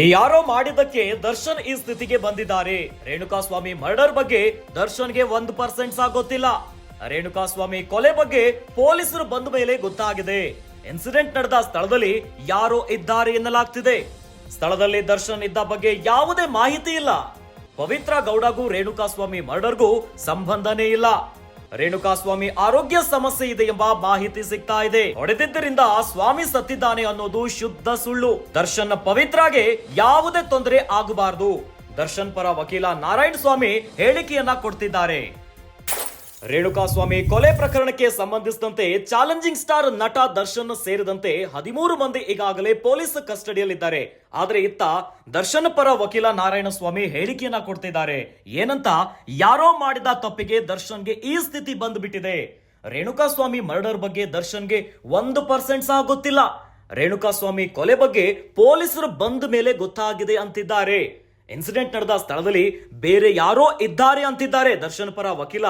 ಈ ಯಾರೋ ಮಾಡಿದ್ದಕ್ಕೆ ದರ್ಶನ್ ಈ ಸ್ಥಿತಿಗೆ ಬಂದಿದ್ದಾರೆ. ರೇಣುಕಾಸ್ವಾಮಿ ಮರ್ಡರ್ ಬಗ್ಗೆ ದರ್ಶನ್ಗೆ 1% ಸಹ ಗೊತ್ತಿಲ್ಲ. ರೇಣುಕಾಸ್ವಾಮಿ ಕೊಲೆ ಬಗ್ಗೆ ಪೊಲೀಸರು ಬಂದ ಮೇಲೆ ಗೊತ್ತಾಗಿದೆ. ಇನ್ಸಿಡೆಂಟ್ ನಡೆದ ಸ್ಥಳದಲ್ಲಿ ಯಾರೋ ಇದ್ದಾರೆ ಎನ್ನಲಾಗ್ತಿದೆ. ಸ್ಥಳದಲ್ಲಿ ದರ್ಶನ್ ಇದ್ದ ಬಗ್ಗೆ ಯಾವುದೇ ಮಾಹಿತಿ ಇಲ್ಲ. ಪವಿತ್ರ ಗೌಡಗೂ ರೇಣುಕಾಸ್ವಾಮಿ ಮರ್ಡರ್ಗೂ ಸಂಬಂಧನೇ ಇಲ್ಲ. ರೇಣುಕಾಸ್ವಾಮಿ ಆರೋಗ್ಯ ಸಮಸ್ಯೆ ಇದೆ ಎಂಬ ಮಾಹಿತಿ ಸಿಗ್ತಾ ಇದೆ. ಹೊಡೆದಿದ್ದರಿಂದ ಸ್ವಾಮಿ ಸತ್ತಿದ್ದಾನೆ ಅನ್ನೋದು ಶುದ್ಧ ಸುಳ್ಳು. ದರ್ಶನ್ ಪವಿತ್ರಗೆ ಯಾವುದೇ ತೊಂದರೆ ಆಗಬಾರದು. ದರ್ಶನ್ ಪರ ವಕೀಲ ನಾರಾಯಣ ಸ್ವಾಮಿ ಹೇಳಿಕೆಯನ್ನ ಕೊಡ್ತಿದ್ದಾರೆ. ರೇಣುಕಾಸ್ವಾಮಿ ಕೊಲೆ ಪ್ರಕರಣಕ್ಕೆ ಸಂಬಂಧಿಸಿದಂತೆ ಚಾಲೆಂಜಿಂಗ್ ಸ್ಟಾರ್ ನಟ ದರ್ಶನ್ ಸೇರಿದಂತೆ 13 ಮಂದಿ ಈಗಾಗಲೇ ಪೊಲೀಸ್ ಕಸ್ಟಡಿಯಲ್ಲಿದ್ದಾರೆ. ಆದ್ರೆ ಇತ್ತ ದರ್ಶನ್ ಪರ ವಕೀಲ ನಾರಾಯಣ ಸ್ವಾಮಿ ಹೇಳಿಕೆಯನ್ನ ಕೊಡ್ತಿದ್ದಾರೆ. ಏನಂತ, ಯಾರೋ ಮಾಡಿದ ತಪ್ಪಿಗೆ ದರ್ಶನ್ಗೆ ಈ ಸ್ಥಿತಿ ಬಂದ್ಬಿಟ್ಟಿದೆ. ರೇಣುಕಾಸ್ವಾಮಿ ಮರ್ಡರ್ ಬಗ್ಗೆ ದರ್ಶನ್ಗೆ 1% ಸಹ ಗೊತ್ತಿಲ್ಲ. ರೇಣುಕಾಸ್ವಾಮಿ ಕೊಲೆ ಬಗ್ಗೆ ಪೊಲೀಸರು ಬಂದ ಮೇಲೆ ಗೊತ್ತಾಗಿದೆ ಅಂತಿದ್ದಾರೆ. ಇನ್ಸಿಡೆಂಟ್ ನಡೆದ ಸ್ಥಳದಲ್ಲಿ ಬೇರೆ ಯಾರೋ ಇದ್ದಾರೆ ಅಂತಿದ್ದಾರೆ. ದರ್ಶನ್ ಪರ ವಕೀಲ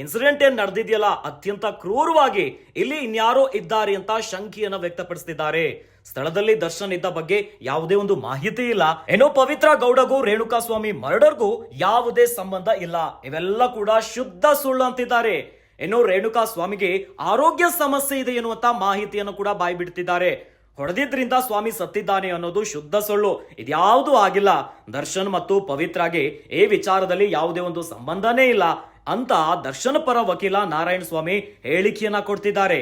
ಇನ್ಸಿಡೆಂಟ್ ಏನ್ ನಡೆದಿದೆಯಲ್ಲ ಅತ್ಯಂತ ಕ್ರೂರವಾಗಿ ಇಲ್ಲಿ ಇನ್ಯಾರೋ ಇದ್ದಾರೆ ಅಂತ ಶಂಕೆಯನ್ನ ವ್ಯಕ್ತಪಡಿಸುತ್ತಿದ್ದಾರೆ. ಸ್ಥಳದಲ್ಲಿ ದರ್ಶನ್ ಇದ್ದ ಬಗ್ಗೆ ಯಾವುದೇ ಒಂದು ಮಾಹಿತಿ ಇಲ್ಲ. ಏನೋ ಪವಿತ್ರ ಗೌಡಗೂ ರೇಣುಕಾಸ್ವಾಮಿ ಮರ್ಡರ್ಗೂ ಯಾವುದೇ ಸಂಬಂಧ ಇಲ್ಲ. ಇವೆಲ್ಲ ಕೂಡ ಶುದ್ಧ ಸುಳ್ಳು ಅಂತಿದ್ದಾರೆ. ಏನೋ ರೇಣುಕಾಸ್ವಾಮಿಗೆ ಆರೋಗ್ಯ ಸಮಸ್ಯೆ ಇದೆ ಎನ್ನುವಂತ ಮಾಹಿತಿಯನ್ನು ಕೂಡ ಬಾಯ್ಬಿಡ್ತಿದ್ದಾರೆ. ಹೊಡೆದಿದ್ರಿಂದ ಸ್ವಾಮಿ ಸತ್ತಿದ್ದಾನೆ ಅನ್ನೋದು ಶುದ್ಧ ಸುಳ್ಳು. ಇದ್ಯಾವುದೂ ಆಗಿಲ್ಲ. ದರ್ಶನ್ ಮತ್ತು ಪವಿತ್ರಗೆ ಈ ವಿಚಾರದಲ್ಲಿ ಯಾವುದೇ ಒಂದು ಸಂಬಂಧನೇ ಇಲ್ಲ ಅಂತ ದರ್ಶನ್ ಪರ ವಕೀಲ ನಾರಾಯಣ ಸ್ವಾಮಿ ಹೇಳಿಕೆಯನ್ನ ಕೊಡ್ತಿದ್ದಾರೆ.